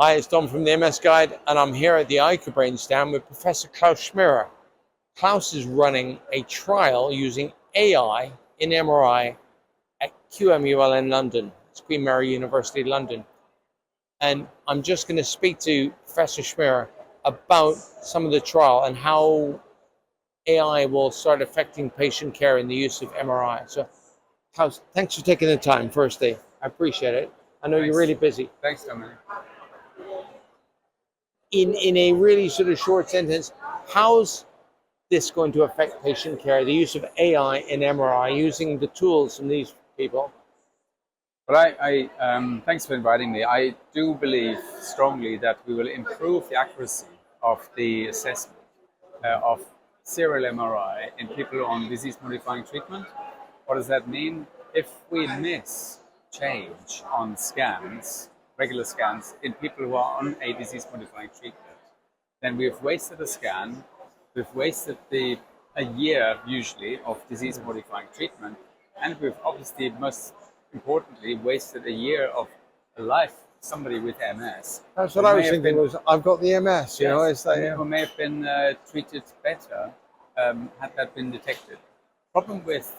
Hi, it's Dom from the MSGuide, and I'm here at the icobrain stand with Professor Klaus Schmierer. Klaus is running a trial using AI in MRI at QMUL in London. It's Queen Mary University, London. And I'm just going to speak to Professor Schmierer about some of the trial and how AI will start affecting patient care in the use of MRI. So, Klaus, thanks for taking the time, firstly. I appreciate it. I know you're really busy. Thanks, Dominic. In a really sort of short sentence, how's this going to affect patient care, the use of AI in MRI, using the tools from these people? Well, thanks for inviting me. I do believe strongly that we will improve the accuracy of the assessment of serial MRI in people on disease-modifying treatment. What does that mean? If we miss change on scans, regular scans, in people who are on a disease-modifying treatment, then we've wasted a scan, we've wasted a year usually of disease-modifying treatment, and we've obviously, most importantly, wasted a year of a life of somebody with MS. That's what I was thinking, was I've got the MS, you know, it's like, who may have been treated better had that been detected. Problem with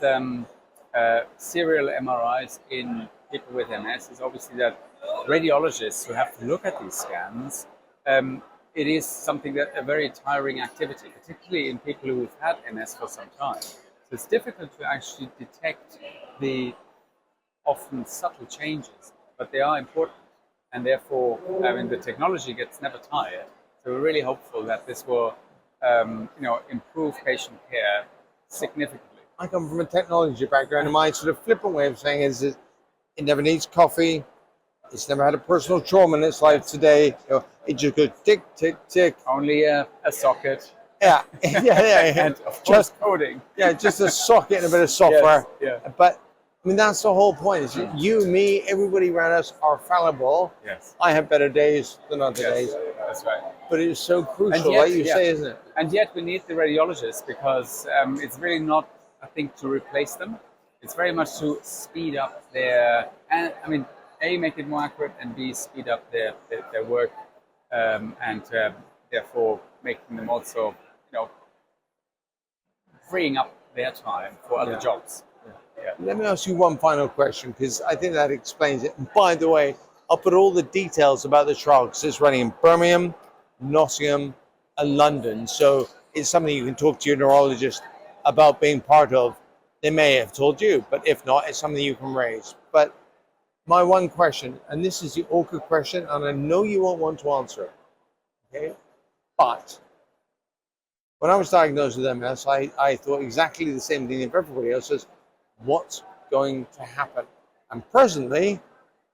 serial MRIs in people with MS is obviously that radiologists who have to look at these scans, it is something that a very tiring activity, particularly in people who've had MS for some time. So it's difficult to actually detect the often subtle changes, but they are important, and therefore, the technology gets never tired. So we're really hopeful that this will, improve patient care significantly. I come from a technology background, and my sort of flippant way of saying is that it never needs coffee. It's never had a personal trauma in its life today. You know, it just goes tick, tick, tick. Only a socket. Yeah, yeah. And of course, coding. Yeah, just a socket and a bit of software. Yes, yeah. But I mean, that's the whole point. Is you, me, everybody around us are fallible. Yes. I have better days than other days. That's right. But it is so crucial, like you say, isn't it? And yet we need the radiologists because it's really not, I think, to replace them. It's very much to speed up their, and I mean, A, make it more accurate, and B, speed up their work, and therefore making them also, freeing up their time for other jobs. Yeah. Let me ask you one final question, because I think that explains it. And by the way, I'll put all the details about the trial, because it's running in Birmingham, Nottingham, and London. So it's something you can talk to your neurologist about being part of. They may have told you, but if not, it's something you can raise. But my one question, and this is the awkward question, and I know you won't want to answer it, okay? But when I was diagnosed with MS, I thought exactly the same thing as everybody else says, what's going to happen? And presently,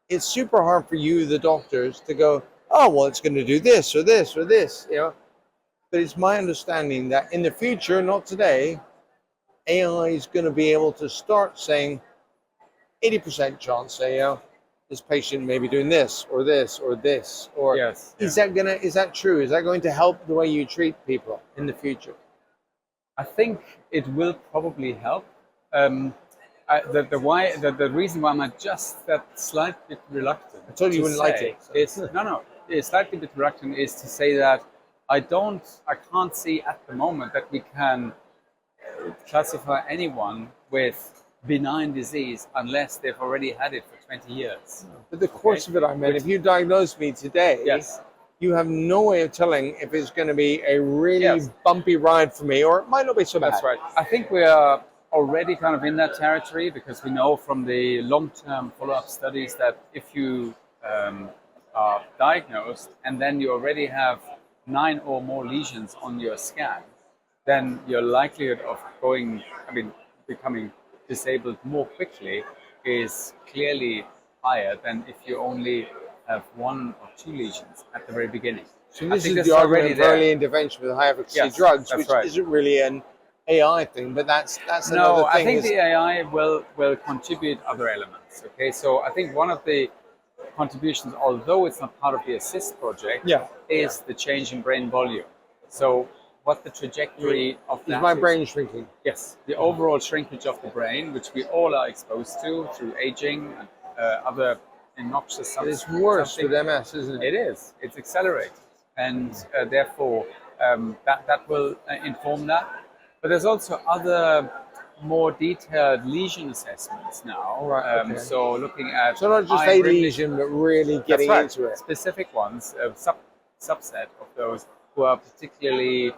it's super hard for you, the doctors, to go, oh, well, it's going to do this or this or this, But it's my understanding that in the future, not today, AI is going to be able to start saying 80% chance, say, this patient may be doing this or this or this, or yes, is that true? Is that going to help the way you treat people in the future? I think it will probably help. The reason why I'm just that slight bit reluctant. I told you wouldn't like it. So. Is slightly bit reluctant is to say that I can't see at the moment that we can classify anyone with benign disease unless they've already had it for 20 years. But the course of it, I mean, if you diagnose me today, you have no way of telling if it's going to be a really bumpy ride for me, or it might not be so bad. That's right. I think we are already kind of in that territory, because we know from the long-term follow-up studies that if you are diagnosed and then you already have 9 or more lesions on your scan, then your likelihood of becoming disabled more quickly is clearly higher than if you only have 1 or 2 lesions at the very beginning. So this is the argument of early intervention with high-efficacy drugs, which isn't really an AI thing, but that's another thing. No, I think the AI will contribute other elements. Okay, so I think one of the contributions, although it's not part of the ASSIST project, is the change in brain volume. So what the trajectory of that is. My brain shrinking? Yes, the overall shrinkage of the brain, which we all are exposed to through aging and other noxious But substance. it's worse with MS, isn't it? It is. It's accelerated, and therefore that will inform that. But there's also other more detailed lesion assessments now. Right, okay. So looking at So not just eye a rim lesion, but really getting into it. specific ones, a subset of those who are particularly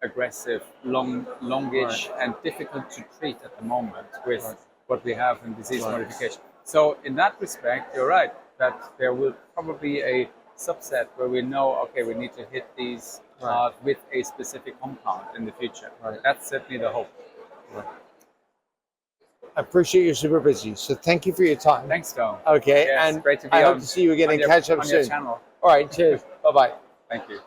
aggressive, longish, and difficult to treat at the moment with what we have in disease modification. So in that respect, you're right that there will probably be a subset where we know, okay, we need to hit these with a specific compound in the future. That's certainly the hope. I appreciate you're super busy, so thank you for your time. Thanks, Tom. Okay, Yes, and great to be I on, hope to see you again and catch up on your soon. channel. All right, cheers. Bye-bye. Thank you.